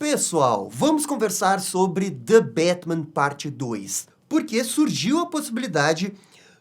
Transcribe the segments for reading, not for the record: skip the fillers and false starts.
Pessoal, vamos conversar sobre The Batman Parte 2, porque surgiu a possibilidade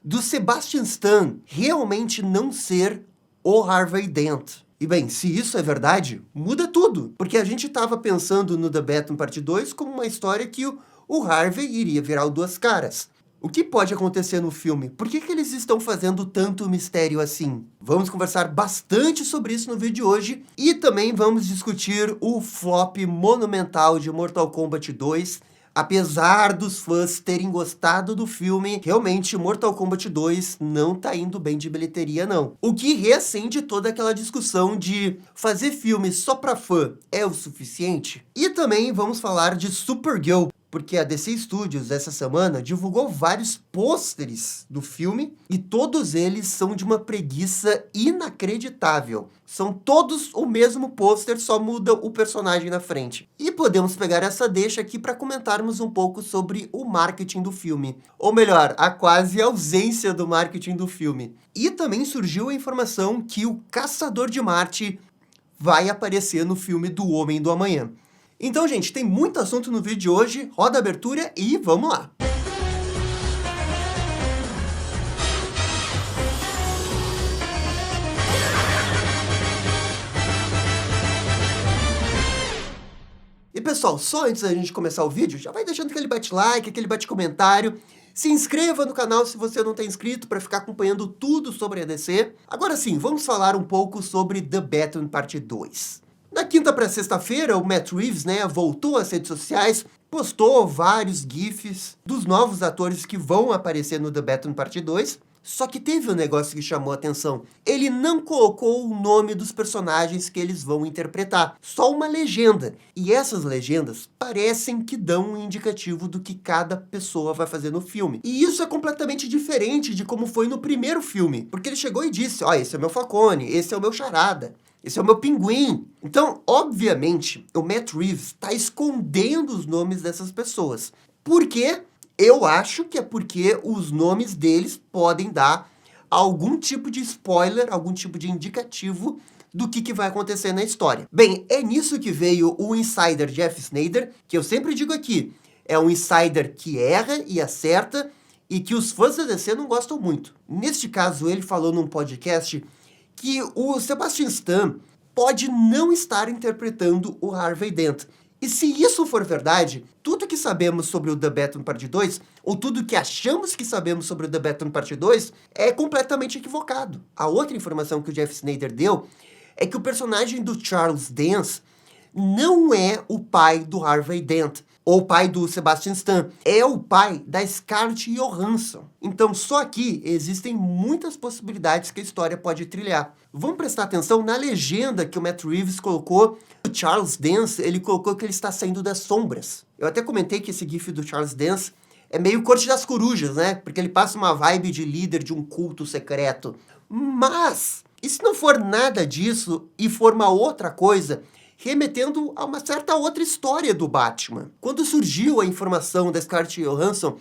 do Sebastian Stan realmente não ser o Harvey Dent. E bem, se isso é verdade, muda tudo, porque a gente estava pensando no The Batman Parte 2 como uma história que o Harvey iria virar o Duas Caras. O que pode acontecer no filme? Por que eles estão fazendo tanto mistério assim? Vamos conversar bastante sobre isso no vídeo de hoje e também vamos discutir o flop monumental de Mortal Kombat 2. Apesar dos fãs terem gostado do filme, realmente Mortal Kombat 2 não tá indo bem de bilheteria não. O que reacende toda aquela discussão de fazer filme só pra fã é o suficiente? E também vamos falar de Supergirl, porque a DC Studios, essa semana, divulgou vários pôsteres do filme e todos eles são de uma preguiça inacreditável. São todos o mesmo pôster, só muda o personagem na frente. E podemos pegar essa deixa aqui para comentarmos um pouco sobre o marketing do filme. Ou melhor, a quase ausência do marketing do filme. E também surgiu a informação que o Caçador de Marte vai aparecer no filme do Homem do Amanhã. Então, gente, tem muito assunto no vídeo de hoje, roda a abertura e vamos lá! E pessoal, só antes da gente começar o vídeo, já vai deixando aquele bate-like, aquele bate-comentário, se inscreva no canal se você não está inscrito para ficar acompanhando tudo sobre a DC. Agora sim, vamos falar um pouco sobre The Batman Parte 2. Na quinta para sexta-feira, o Matt Reeves, voltou às redes sociais, postou vários GIFs dos novos atores que vão aparecer no The Batman Parte 2, só que teve um negócio que chamou a atenção. Ele não colocou o nome dos personagens que eles vão interpretar, só uma legenda. E essas legendas parecem que dão um indicativo do que cada pessoa vai fazer no filme. E isso é completamente diferente de como foi no primeiro filme, porque ele chegou e disse, ó, esse é o meu Falcone, esse é o meu Charada. Esse é o meu Pinguim. Então, obviamente, o Matt Reeves está escondendo os nomes dessas pessoas. Por quê? Eu acho que é porque os nomes deles podem dar algum tipo de spoiler, algum tipo de indicativo do que vai acontecer na história. Bem, é nisso que veio o insider Jeff Sneider, que eu sempre digo aqui, é um insider que erra e acerta e que os fãs da DC não gostam muito. Neste caso, ele falou num podcast que o Sebastian Stan pode não estar interpretando o Harvey Dent. E se isso for verdade, tudo que sabemos sobre o The Batman Parte 2, ou tudo que achamos que sabemos sobre o The Batman Parte 2, é completamente equivocado. A outra informação que o Jeff Sneider deu é que o personagem do Charles Dance não é o pai do Harvey Dent, ou pai do Sebastian Stan, é o pai da Scarlett Johansson. Então, só aqui existem muitas possibilidades que a história pode trilhar. Vamos prestar atenção na legenda que o Matt Reeves colocou. O Charles Dance, ele colocou que ele está saindo das sombras. Eu até comentei que esse gif do Charles Dance é meio Corte das Corujas, Porque ele passa uma vibe de líder de um culto secreto. Mas, e se não for nada disso e for uma outra coisa, remetendo a uma certa outra história do Batman? Quando surgiu a informação da Scarlett Johansson,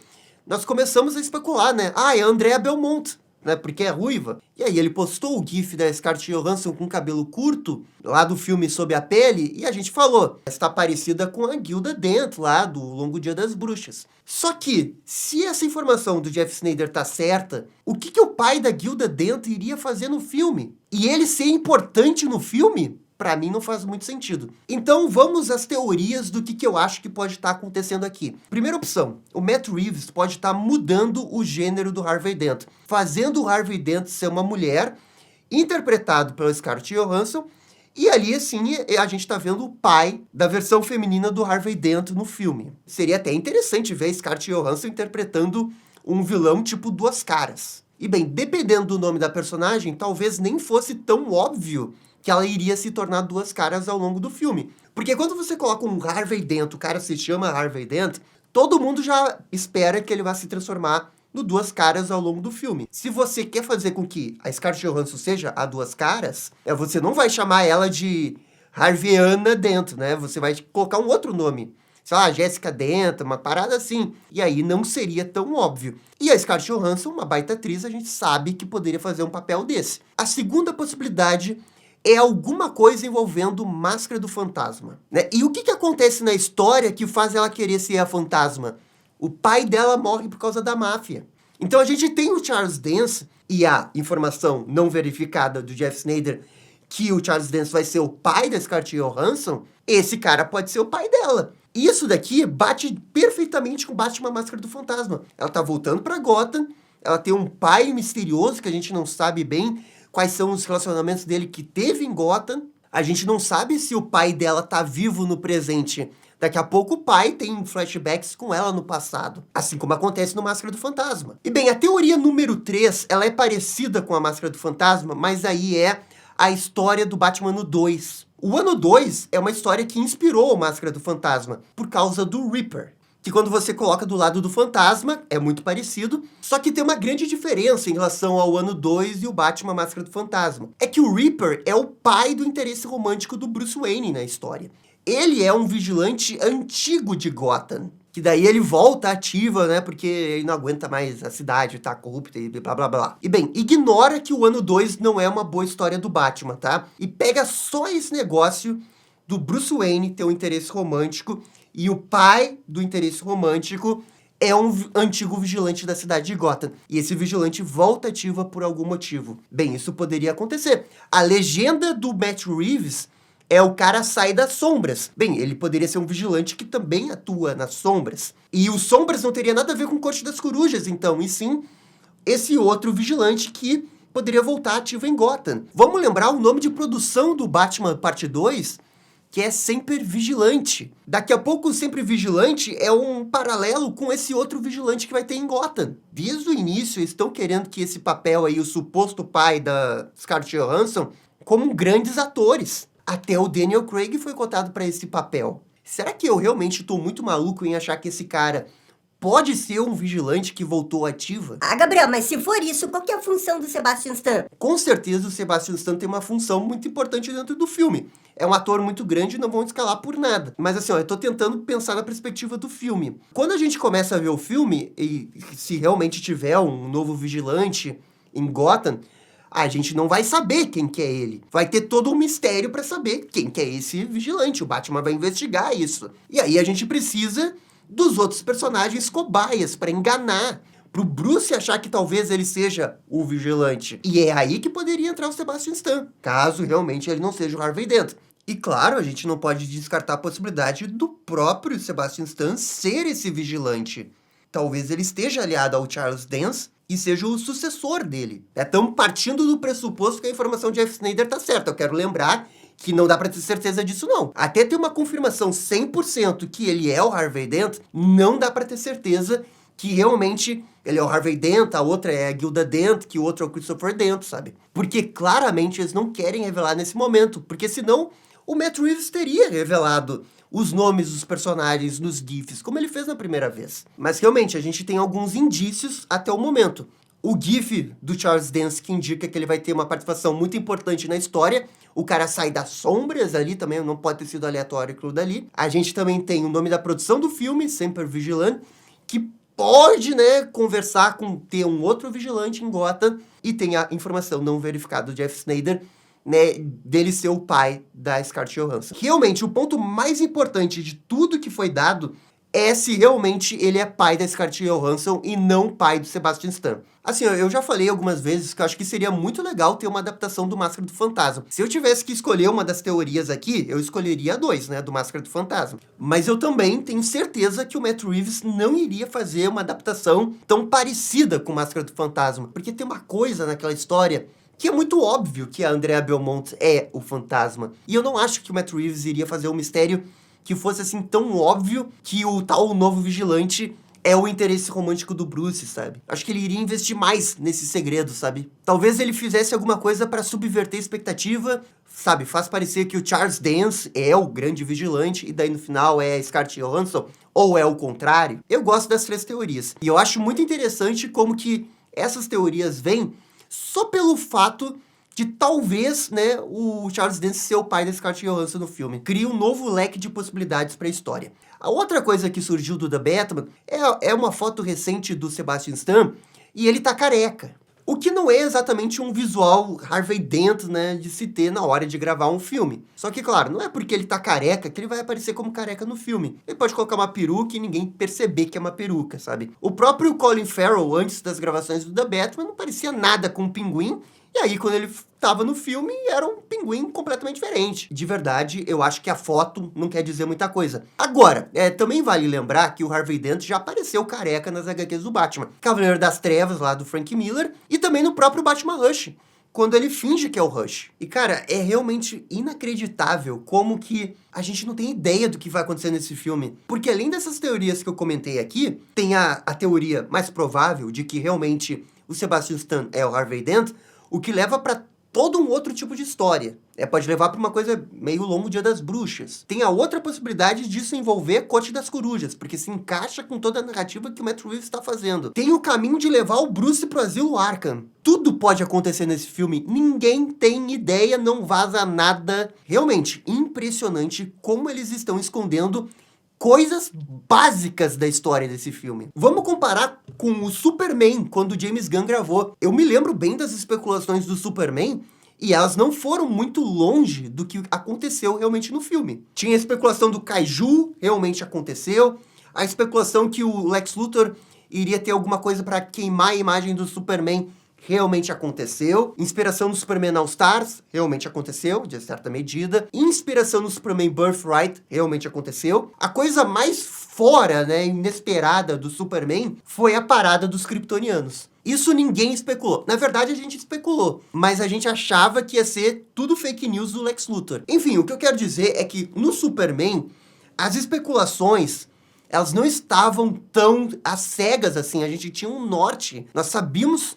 nós começamos a especular, Ah, é a Andrea Belmont, Porque é ruiva. E aí ele postou o gif da Scarlett Johansson com cabelo curto, lá do filme Sob a Pele, e a gente falou, está parecida com a Gilda Dent, lá do Longo Dia das Bruxas. Só que, se essa informação do Jeff Sneider tá certa, o que o pai da Gilda Dent iria fazer no filme? E ele ser importante no filme? Para mim não faz muito sentido. Então vamos às teorias do que eu acho que pode estar acontecendo aqui. Primeira opção, o Matt Reeves pode estar mudando o gênero do Harvey Dent, fazendo o Harvey Dent ser uma mulher, interpretado pela Scarlett Johansson, e ali, assim, a gente está vendo o pai da versão feminina do Harvey Dent no filme. Seria até interessante ver a Scarlett Johansson interpretando um vilão tipo Duas Caras. E bem, dependendo do nome da personagem, talvez nem fosse tão óbvio que ela iria se tornar Duas Caras ao longo do filme. Porque quando você coloca um Harvey Dent, o cara se chama Harvey Dent, todo mundo já espera que ele vai se transformar no Duas Caras ao longo do filme. Se você quer fazer com que a Scarlett Johansson seja a Duas Caras, você não vai chamar ela de Harveyana Dent, Você vai colocar um outro nome. Sei lá, Jessica Dent, uma parada assim. E aí não seria tão óbvio. E a Scarlett Johansson, uma baita atriz, a gente sabe que poderia fazer um papel desse. A segunda possibilidade é alguma coisa envolvendo Máscara do Fantasma, né? E o que acontece na história que faz ela querer ser a fantasma? O pai dela morre por causa da máfia. Então a gente tem o Charles Dance e a informação não verificada do Jeff Sneider que o Charles Dance vai ser o pai da Scarlett Johansson. Esse cara pode ser o pai dela. Isso daqui bate perfeitamente com Batman Máscara do Fantasma. Ela tá voltando pra Gotham, ela tem um pai misterioso que a gente não sabe bem quais são os relacionamentos dele que teve em Gotham. A gente não sabe se o pai dela tá vivo no presente. Daqui a pouco o pai tem flashbacks com ela no passado, assim como acontece no Máscara do Fantasma. E bem, a teoria número 3, ela é parecida com a Máscara do Fantasma, mas aí é a história do Batman Ano 2. O Ano 2 é uma história que inspirou a Máscara do Fantasma, por causa do Reaper, que quando você coloca do lado do fantasma, é muito parecido, só que tem uma grande diferença em relação ao Ano 2 e o Batman Máscara do Fantasma. É que o Reaper é o pai do interesse romântico do Bruce Wayne na história. Ele é um vigilante antigo de Gotham, que daí ele volta ativa, né, porque ele não aguenta mais a cidade, tá corrupta e blá blá blá. E bem, ignora que o Ano 2 não é uma boa história do Batman, tá? E pega só esse negócio do Bruce Wayne ter um interesse romântico e o pai do interesse romântico é um antigo vigilante da cidade de Gotham. E esse vigilante volta ativa por algum motivo. Bem, isso poderia acontecer. A legenda do Matt Reeves é o cara sai das sombras. Bem, ele poderia ser um vigilante que também atua nas sombras. E os sombras não teria nada a ver com o Corte das Corujas, então, e sim esse outro vigilante que poderia voltar ativo em Gotham. Vamos lembrar o nome de produção do Batman Parte 2, que é Semper Vigilante. Daqui a pouco o Sempre Vigilante é um paralelo com esse outro vigilante que vai ter em Gotham. Desde o início, eles estão querendo que esse papel aí, o suposto pai da Scarlett Johansson, como grandes atores. Até o Daniel Craig foi cotado para esse papel. Será que eu realmente estou muito maluco em achar que esse cara pode ser um vigilante que voltou ativa? Ah, Gabriel, mas se for isso, qual que é a função do Sebastian Stan? Com certeza o Sebastian Stan tem uma função muito importante dentro do filme. É um ator muito grande e não vão escalar por nada. Mas assim, ó, eu tô tentando pensar na perspectiva do filme. Quando a gente começa a ver o filme, e se realmente tiver um novo vigilante em Gotham, a gente não vai saber quem que é ele. Vai ter todo um mistério pra saber quem que é esse vigilante. O Batman vai investigar isso. E aí a gente precisa dos outros personagens cobaias pra enganar, pro Bruce achar que talvez ele seja o vigilante. E é aí que poderia entrar o Sebastian Stan, caso realmente ele não seja o Harvey Dent. E claro, a gente não pode descartar a possibilidade do próprio Sebastian Stan ser esse vigilante. Talvez ele esteja aliado ao Charles Dance e seja o sucessor dele. Estamos partindo do pressuposto que a informação de Jeff Sneider tá certa. Eu quero lembrar que não dá pra ter certeza disso, não. Até ter uma confirmação 100% que ele é o Harvey Dent, não dá pra ter certeza que realmente ele é o Harvey Dent, a outra é a Gilda Dent, que o outro é o Christopher Dent, sabe? Porque claramente eles não querem revelar nesse momento, porque senão o Matt Reeves teria revelado os nomes dos personagens nos GIFs, como ele fez na primeira vez. Mas realmente, a gente tem alguns indícios até o momento. O GIF do Charles Dance, que indica que ele vai ter uma participação muito importante na história. O cara sai das sombras ali também, não pode ter sido aleatório aquilo dali. A gente também tem o nome da produção do filme, Semper Vigilante, que pode, né, conversar com ter um outro vigilante em Gotham. E tem a informação não verificada do Jeff Sneider, né, dele ser o pai da Scarlett Johansson. Realmente, o ponto mais importante de tudo que foi dado é se realmente ele é pai da Scarlett Johansson e não pai do Sebastian Stan. Assim, eu já falei algumas vezes que eu acho que seria muito legal ter uma adaptação do Máscara do Fantasma. Se eu tivesse que escolher uma das teorias aqui, eu escolheria a 2, né, do Máscara do Fantasma. Mas eu também tenho certeza que o Matt Reeves não iria fazer uma adaptação tão parecida com o Máscara do Fantasma. Porque tem uma coisa naquela história que é muito óbvio que a Andrea Belmont é o fantasma. E eu não acho que o Matt Reeves iria fazer um mistério que fosse assim tão óbvio que o tal novo vigilante é o interesse romântico do Bruce, sabe? Acho que ele iria investir mais nesse segredo, sabe? Talvez ele fizesse alguma coisa pra subverter a expectativa, sabe? Faz parecer que o Charles Dance é o grande vigilante e daí no final é a Scarlett Johansson, ou é o contrário. Eu gosto das 3 teorias. E eu acho muito interessante como que essas teorias vêm só pelo fato de talvez, né, o Charles Dance ser o pai da Scarlett Johansson no filme. Cria um novo leque de possibilidades para a história. A outra coisa que surgiu do The Batman é uma foto recente do Sebastian Stan e ele tá careca. O que não é exatamente um visual Harvey Dent, né, de se ter na hora de gravar um filme. Só que, claro, não é porque ele tá careca que ele vai aparecer como careca no filme. Ele pode colocar uma peruca e ninguém perceber que é uma peruca, sabe? O próprio Colin Farrell, antes das gravações do The Batman, não parecia nada com um pinguim. E aí, quando ele tava no filme, era um pinguim completamente diferente. De verdade, eu acho que a foto não quer dizer muita coisa. Agora, também vale lembrar que o Harvey Dent já apareceu careca nas HQs do Batman. Cavaleiro das Trevas, lá do Frank Miller, e também no próprio Batman Rush, quando ele finge que é o Rush. E, cara, é realmente inacreditável como que a gente não tem ideia do que vai acontecer nesse filme. Porque além dessas teorias que eu comentei aqui, tem a teoria mais provável de que realmente o Sebastian Stan é o Harvey Dent, o que leva para todo um outro tipo de história. Pode levar para uma coisa meio longo Dia das Bruxas. Tem a outra possibilidade disso envolver Corte das Corujas, porque se encaixa com toda a narrativa que o Matt Reeves está fazendo. Tem o caminho de levar o Bruce pro asilo Arkham. Tudo pode acontecer nesse filme. Ninguém tem ideia, não vaza nada. Realmente, impressionante como eles estão escondendo coisas básicas da história desse filme. Vamos comparar com o Superman, quando o James Gunn gravou. Eu me lembro bem das especulações do Superman, e elas não foram muito longe do que aconteceu realmente no filme. Tinha a especulação do Kaiju, realmente aconteceu. A especulação que o Lex Luthor iria ter alguma coisa para queimar a imagem do Superman, realmente aconteceu. Inspiração no Superman All Stars, realmente aconteceu, de certa medida. Inspiração no Superman Birthright, realmente aconteceu. A coisa mais fora, né, inesperada do Superman foi a parada dos kryptonianos. Isso ninguém especulou. Na verdade, a gente especulou, mas a gente achava que ia ser tudo fake news do Lex Luthor. Enfim, o que eu quero dizer é que no Superman, as especulações, elas não estavam tão às cegas assim. A gente tinha um norte. Nós sabíamos,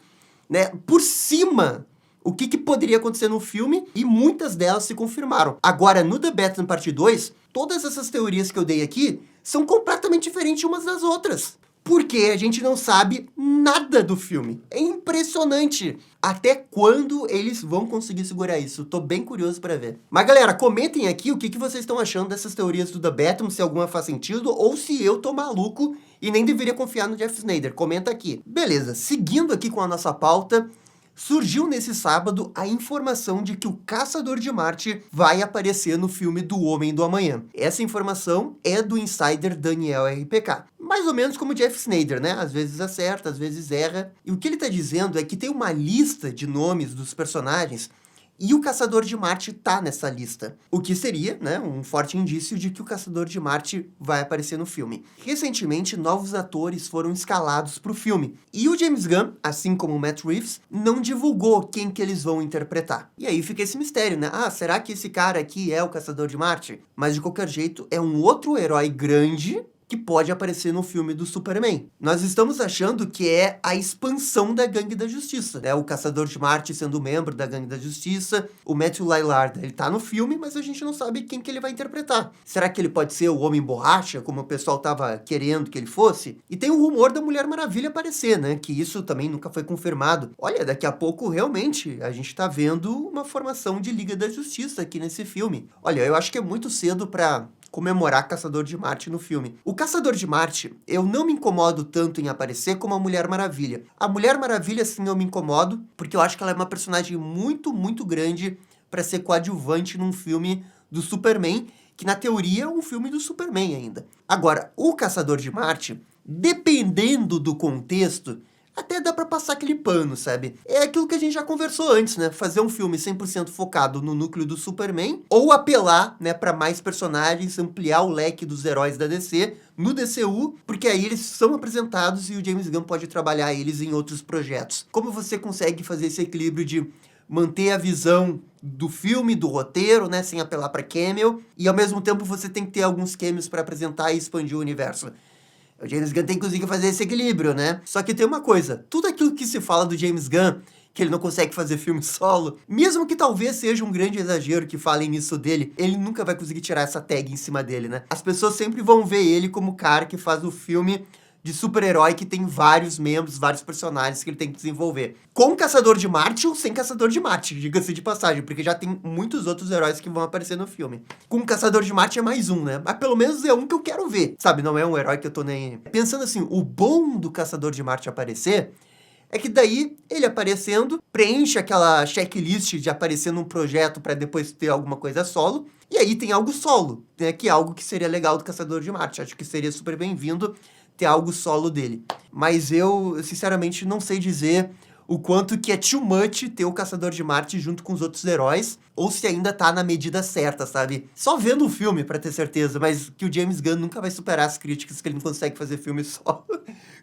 né, por cima o que poderia acontecer no filme, e muitas delas se confirmaram. Agora, no The Batman Parte 2, todas essas teorias que eu dei aqui são completamente diferentes umas das outras. Porque a gente não sabe nada do filme. É impressionante. Até quando eles vão conseguir segurar isso? Tô bem curioso pra ver. Mas galera, comentem aqui o que vocês estão achando dessas teorias do The Batman, se alguma faz sentido, ou se eu tô maluco e nem deveria confiar no Jeff Snyder. Comenta aqui. Beleza, seguindo aqui com a nossa pauta, surgiu nesse sábado a informação de que o Caçador de Marte vai aparecer no filme do Homem do Amanhã. Essa informação é do insider Daniel RPK. Mais ou menos como o Jeff Snyder, né? Às vezes acerta, às vezes erra. E o que ele tá dizendo é que tem uma lista de nomes dos personagens e o Caçador de Marte tá nessa lista. O que seria, né, um forte indício de que o Caçador de Marte vai aparecer no filme. Recentemente, novos atores foram escalados pro filme. E o James Gunn, assim como o Matt Reeves, não divulgou quem que eles vão interpretar. E aí fica esse mistério, né? Ah, será que esse cara aqui é o Caçador de Marte? Mas de qualquer jeito, é um outro herói grande que pode aparecer no filme do Superman. Nós estamos achando que é a expansão da Gangue da Justiça, né? O Caçador de Marte sendo membro da Gangue da Justiça, o Matthew Lillard, ele tá no filme, mas a gente não sabe quem que ele vai interpretar. Será que ele pode ser o Homem Borracha, como o pessoal tava querendo que ele fosse? E tem o rumor da Mulher Maravilha aparecer, né? Que isso também nunca foi confirmado. Olha, daqui a pouco, realmente, a gente tá vendo uma formação de Liga da Justiça aqui nesse filme. Olha, eu acho que é muito cedo pra comemorar Caçador de Marte no filme. O Caçador de Marte, eu não me incomodo tanto em aparecer como a Mulher Maravilha. A Mulher Maravilha, sim, eu me incomodo, porque eu acho que ela é uma personagem muito, muito grande para ser coadjuvante num filme do Superman, que na teoria é um filme do Superman ainda. Agora, o Caçador de Marte, dependendo do contexto, até dá pra passar aquele pano, sabe? É aquilo que a gente já conversou antes, né? Fazer um filme 100% focado no núcleo do Superman, ou apelar, né, pra mais personagens, ampliar o leque dos heróis da DC no DCU, porque aí eles são apresentados e o James Gunn pode trabalhar eles em outros projetos. Como você consegue fazer esse equilíbrio de manter a visão do filme, do roteiro, né, sem apelar pra cameo, e ao mesmo tempo você tem que ter alguns cameos pra apresentar e expandir o universo? O James Gunn tem que conseguir fazer esse equilíbrio, né? Só que tem uma coisa, tudo aquilo que se fala do James Gunn, que ele não consegue fazer filme solo, mesmo que talvez seja um grande exagero que falem nisso dele, ele nunca vai conseguir tirar essa tag em cima dele, né? As pessoas sempre vão ver ele como o cara que faz o filme de super-herói que tem vários membros, vários personagens que ele tem que desenvolver. Com Caçador de Marte ou sem Caçador de Marte, diga-se de passagem, porque já tem muitos outros heróis que vão aparecer no filme. Com Caçador de Marte é mais um, né? Mas pelo menos é um que eu quero ver, sabe? Não é um herói que eu tô nem... Pensando assim, o bom do Caçador de Marte aparecer é que daí ele aparecendo, preenche aquela checklist de aparecer num projeto para depois ter alguma coisa solo, e aí tem algo solo, né, que é algo que seria legal do Caçador de Marte. Acho que seria super bem-vindo ter algo solo dele. Mas eu, sinceramente, não sei dizer o quanto que é too much ter o Caçador de Marte junto com os outros heróis, ou se ainda tá na medida certa, sabe? Só vendo o filme pra ter certeza, mas que o James Gunn nunca vai superar as críticas que ele não consegue fazer filme só.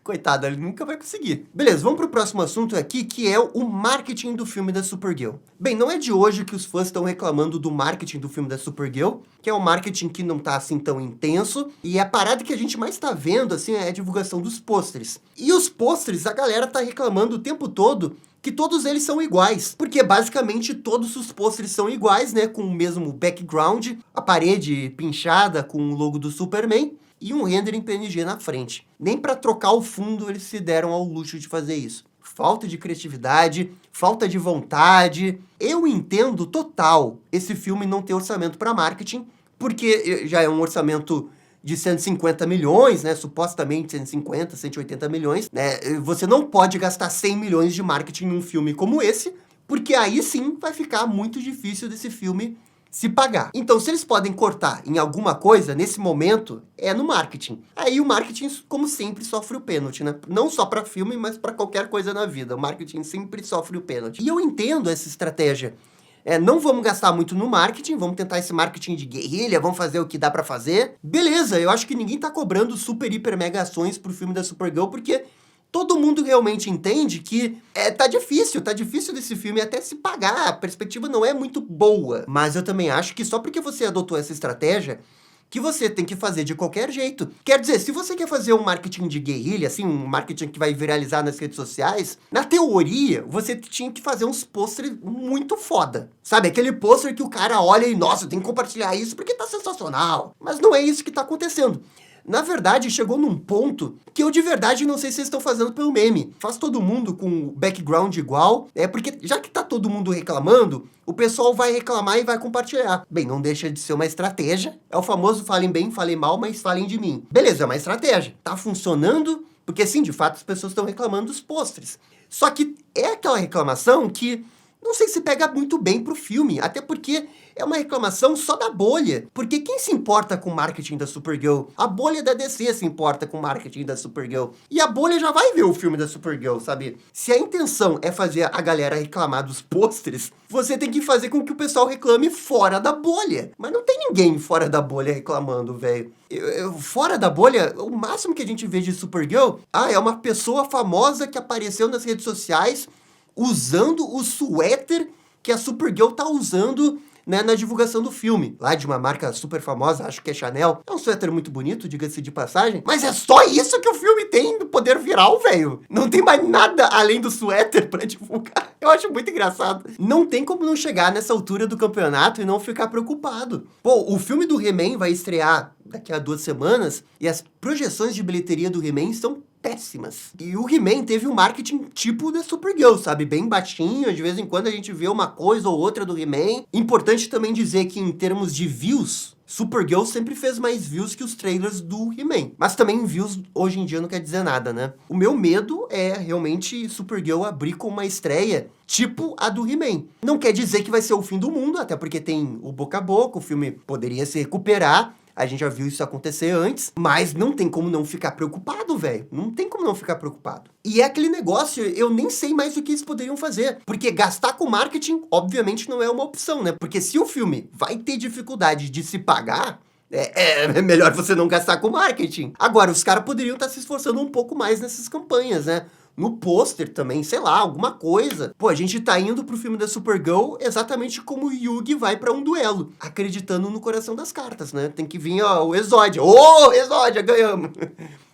Coitado, ele nunca vai conseguir. Beleza, vamos pro próximo assunto aqui, que é o marketing do filme da Supergirl. Bem, não é de hoje que os fãs estão reclamando do marketing do filme da Supergirl, que é um marketing que não tá assim tão intenso, e a parada que a gente mais tá vendo, assim, é a divulgação dos pôsteres. E os pôsteres, a galera tá reclamando o tempo todo que todos eles são iguais, porque basicamente todos os pôsteres são iguais, né, com o mesmo background, a parede pinchada com o logo do Superman, e um render em PNG na frente. Nem para trocar o fundo eles se deram ao luxo de fazer isso. Falta de criatividade, falta de vontade. Eu entendo total esse filme não ter orçamento para marketing, porque já é um orçamento de 150 milhões, né? Supostamente 150, 180 milhões, né? Você não pode gastar 100 milhões de marketing num filme como esse, porque aí sim vai ficar muito difícil desse filme se pagar. Então, se eles podem cortar em alguma coisa, nesse momento, é no marketing. Aí o marketing, como sempre, sofre o pênalti, né? Não só para filme, mas para qualquer coisa na vida. O marketing sempre sofre o pênalti. E eu entendo essa estratégia. Não vamos gastar muito no marketing, vamos tentar esse marketing de guerrilha, vamos fazer o que dá pra fazer. Beleza, eu acho que ninguém tá cobrando super, hiper, mega ações pro filme da Supergirl, porque todo mundo realmente entende que tá difícil desse filme até se pagar, a perspectiva não é muito boa. Mas eu também acho que só porque você adotou essa estratégia, que você tem que fazer de qualquer jeito. Quer dizer, se você quer fazer um marketing de guerrilha, assim, um marketing que vai viralizar nas redes sociais, na teoria, você tinha que fazer uns pôsteres muito foda. Sabe, aquele pôster que o cara olha e, nossa, tem que compartilhar isso porque tá sensacional. Mas não é isso que tá acontecendo. Na verdade, chegou num ponto que eu de verdade não sei se vocês estão fazendo pelo meme. Faz todo mundo com o background igual, porque já que tá todo mundo reclamando, o pessoal vai reclamar e vai compartilhar. Bem, não deixa de ser uma estratégia. É o famoso falem bem, falem mal, mas falem de mim. Beleza, é uma estratégia. Tá funcionando, porque sim, de fato as pessoas estão reclamando dos pôsteres. Só que é aquela reclamação que não sei se pega muito bem pro filme, até porque é uma reclamação só da bolha. Porque quem se importa com o marketing da Supergirl? A bolha da DC se importa com o marketing da Supergirl. E a bolha já vai ver o filme da Supergirl, sabe? Se a intenção é fazer a galera reclamar dos pôsteres, você tem que fazer com que o pessoal reclame fora da bolha. Mas não tem ninguém fora da bolha reclamando, velho. Fora da bolha, o máximo que a gente vê de Supergirl, é uma pessoa famosa que apareceu nas redes sociais usando o suéter que a Supergirl tá usando, né, na divulgação do filme. Lá de uma marca super famosa, acho que é Chanel. É um suéter muito bonito, diga-se de passagem. Mas é só isso que o filme tem do poder viral, velho. Não tem mais nada além do suéter pra divulgar. Eu acho muito engraçado. Não tem como não chegar nessa altura do campeonato e não ficar preocupado. Pô, o filme do He-Man vai estrear daqui a 2 semanas e as projeções de bilheteria do He-Man são péssimas. E o He-Man teve um marketing tipo da Supergirl, sabe? Bem baixinho, de vez em quando a gente vê uma coisa ou outra do He-Man. Importante também dizer que em termos de views, Supergirl sempre fez mais views que os trailers do He-Man. Mas também views hoje em dia não quer dizer nada, né? O meu medo é realmente Supergirl abrir com uma estreia tipo a do He-Man. Não quer dizer que vai ser o fim do mundo, até porque tem o boca a boca, o filme poderia se recuperar. A gente já viu isso acontecer antes, mas não tem como não ficar preocupado, velho. Não tem como não ficar preocupado. E é aquele negócio, eu nem sei mais o que eles poderiam fazer. Porque gastar com marketing, obviamente, não é uma opção, né? Porque se o filme vai ter dificuldade de se pagar, é melhor você não gastar com marketing. Agora, os caras poderiam estar se esforçando um pouco mais nessas campanhas, né? No pôster também, sei lá, alguma coisa. Pô, a gente tá indo pro filme da Supergirl exatamente como o Yugi vai pra um duelo, acreditando no coração das cartas, né? Tem que vir, o Exódia. Exódia, ganhamos!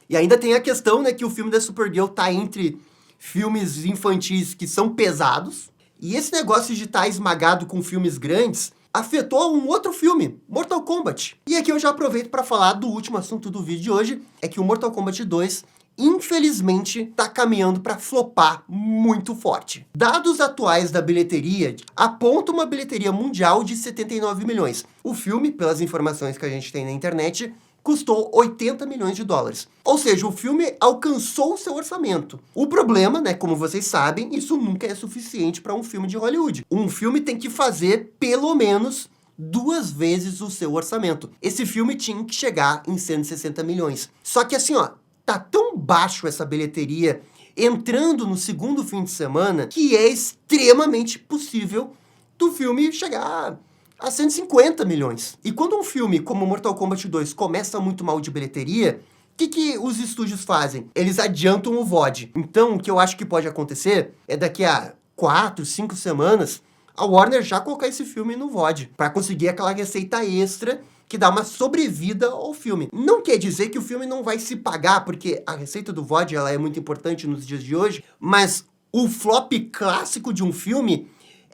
E ainda tem a questão, né, que o filme da Supergirl tá entre filmes infantis que são pesados, e esse negócio de estar esmagado com filmes grandes afetou um outro filme, Mortal Kombat. E aqui eu já aproveito para falar do último assunto do vídeo de hoje, é que o Mortal Kombat 2 infelizmente, tá caminhando para flopar muito forte. Dados atuais da bilheteria apontam uma bilheteria mundial de 79 milhões. O filme, pelas informações que a gente tem na internet, custou 80 milhões de dólares. Ou seja, o filme alcançou o seu orçamento. O problema, né, como vocês sabem, isso nunca é suficiente para um filme de Hollywood. Um filme tem que fazer pelo menos 2 vezes o seu orçamento. Esse filme tinha que chegar em 160 milhões. Só que assim, ó, tá tão baixo essa bilheteria entrando no segundo fim de semana que é extremamente possível do filme chegar a 150 milhões. E quando um filme como Mortal Kombat 2 começa muito mal de bilheteria, o que os estúdios fazem? Eles adiantam o VOD. Então, o que eu acho que pode acontecer é daqui a 4, 5 semanas, a Warner já colocar esse filme no VOD, para conseguir aquela receita extra que dá uma sobrevida ao filme. Não quer dizer que o filme não vai se pagar, porque a receita do VOD ela é muito importante nos dias de hoje, mas o flop clássico de um filme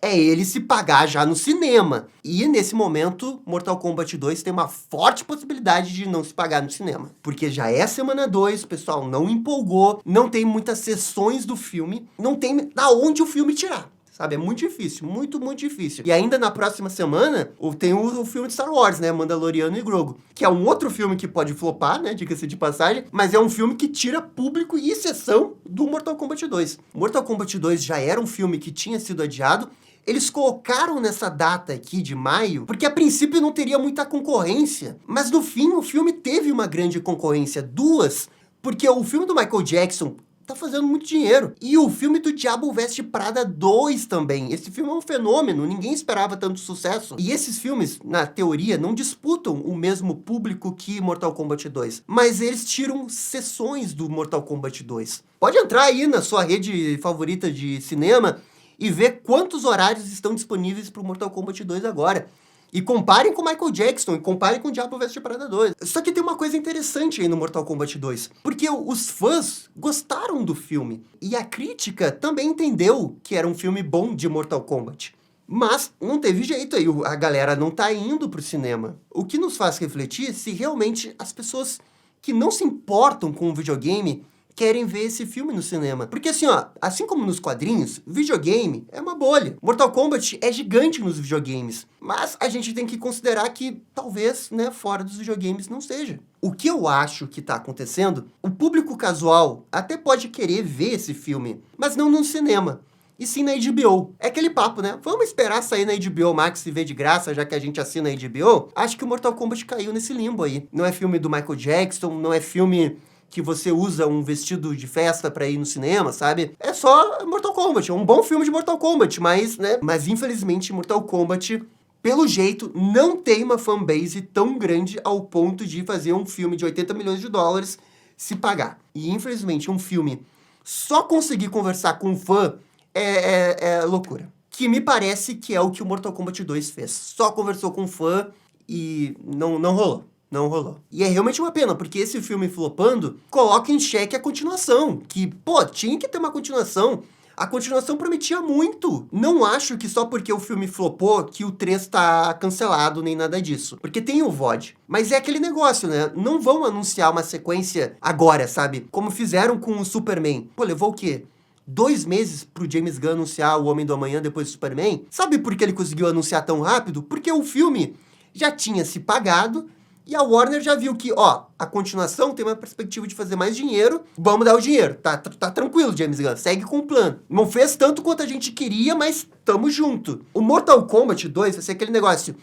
é ele se pagar já no cinema. E nesse momento, Mortal Kombat 2 tem uma forte possibilidade de não se pagar no cinema. Porque já é semana 2, o pessoal não empolgou, não tem muitas sessões do filme, não tem da onde o filme tirar. Sabe, é muito difícil, muito difícil. E ainda na próxima semana, tem o filme de Star Wars, né, Mandaloriano e Grogu, que é um outro filme que pode flopar, né, diga-se de passagem, mas é um filme que tira público e exceção do Mortal Kombat 2. Mortal Kombat 2 já era um filme que tinha sido adiado. Eles colocaram nessa data aqui de maio, porque a princípio não teria muita concorrência, mas no fim o filme teve uma grande concorrência, 2, porque o filme do Michael Jackson tá fazendo muito dinheiro. E o filme do Diabo Veste Prada 2 também. Esse filme é um fenômeno, ninguém esperava tanto sucesso. E esses filmes, na teoria, não disputam o mesmo público que Mortal Kombat 2, mas eles tiram sessões do Mortal Kombat 2. Pode entrar aí na sua rede favorita de cinema e ver quantos horários estão disponíveis para o Mortal Kombat 2 agora. E comparem com Michael Jackson, e comparem com Diabo Veste Prada 2. Só que tem uma coisa interessante aí no Mortal Kombat 2, porque os fãs gostaram do filme, e a crítica também entendeu que era um filme bom de Mortal Kombat. Mas não teve jeito aí, a galera não tá indo pro cinema. O que nos faz refletir se realmente as pessoas que não se importam com o videogame querem ver esse filme no cinema. Porque assim, ó, assim como nos quadrinhos, videogame é uma bolha. Mortal Kombat é gigante nos videogames, mas a gente tem que considerar que talvez, né, fora dos videogames não seja. O que eu acho que tá acontecendo, o público casual até pode querer ver esse filme, mas não no cinema, e sim na HBO. É aquele papo, né? Vamos esperar sair na HBO Max e ver de graça, já que a gente assina a HBO? Acho que o Mortal Kombat caiu nesse limbo aí. Não é filme do Michael Jackson, não é filme que você usa um vestido de festa pra ir no cinema, sabe? É só Mortal Kombat, é um bom filme de Mortal Kombat, mas, né? Mas infelizmente Mortal Kombat, pelo jeito, não tem uma fanbase tão grande ao ponto de fazer um filme de 80 milhões de dólares se pagar. E infelizmente um filme só conseguir conversar com um fã é loucura. Que me parece que é o que o Mortal Kombat 2 fez. Só conversou com um fã e não rolou. Não rolou. E é realmente uma pena, porque esse filme flopando coloca em xeque a continuação. Que, pô, tinha que ter uma continuação. A continuação prometia muito. Não acho que só porque o filme flopou que o 3 tá cancelado, nem nada disso. Porque tem o VOD. Mas é aquele negócio, né? Não vão anunciar uma sequência agora, sabe? Como fizeram com o Superman. Pô, levou o quê? 2 meses pro James Gunn anunciar o Homem do Amanhã depois do Superman? Sabe por que ele conseguiu anunciar tão rápido? Porque o filme já tinha se pagado. E a Warner já viu que, ó, a continuação tem uma perspectiva de fazer mais dinheiro, vamos dar o dinheiro. Tá tranquilo, James Gunn, segue com o plano. Não fez tanto quanto a gente queria, mas tamo junto. O Mortal Kombat 2 vai ser aquele negócio,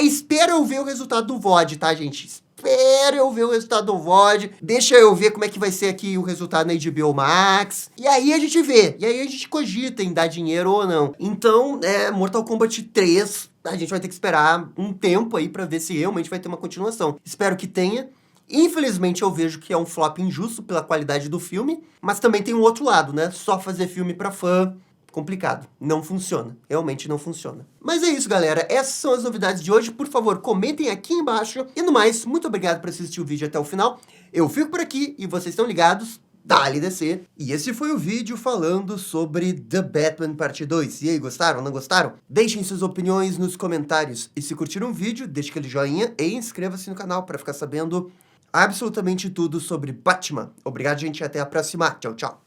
espera eu ver o resultado do VOD, tá, gente? Espera eu ver o resultado do VOD, deixa eu ver como é que vai ser aqui o resultado na HBO Max, e aí a gente vê, e aí a gente cogita em dar dinheiro ou não. Então, Mortal Kombat 3, a gente vai ter que esperar um tempo aí pra ver se realmente vai ter uma continuação. Espero que tenha. Infelizmente eu vejo que é um flop injusto pela qualidade do filme, mas também tem um outro lado, né? Só fazer filme pra fã, complicado. Não funciona. Realmente não funciona. Mas é isso, galera. Essas são as novidades de hoje. Por favor, comentem aqui embaixo. E no mais, muito obrigado por assistir o vídeo até o final. Eu fico por aqui e vocês estão ligados. Dá-lhe DC. E esse foi o vídeo falando sobre The Batman Parte 2. E aí, gostaram? Não gostaram? Deixem suas opiniões nos comentários. E se curtiram o vídeo, deixe aquele joinha e inscreva-se no canal para ficar sabendo absolutamente tudo sobre Batman. Obrigado, gente. Até a próxima. Tchau, tchau.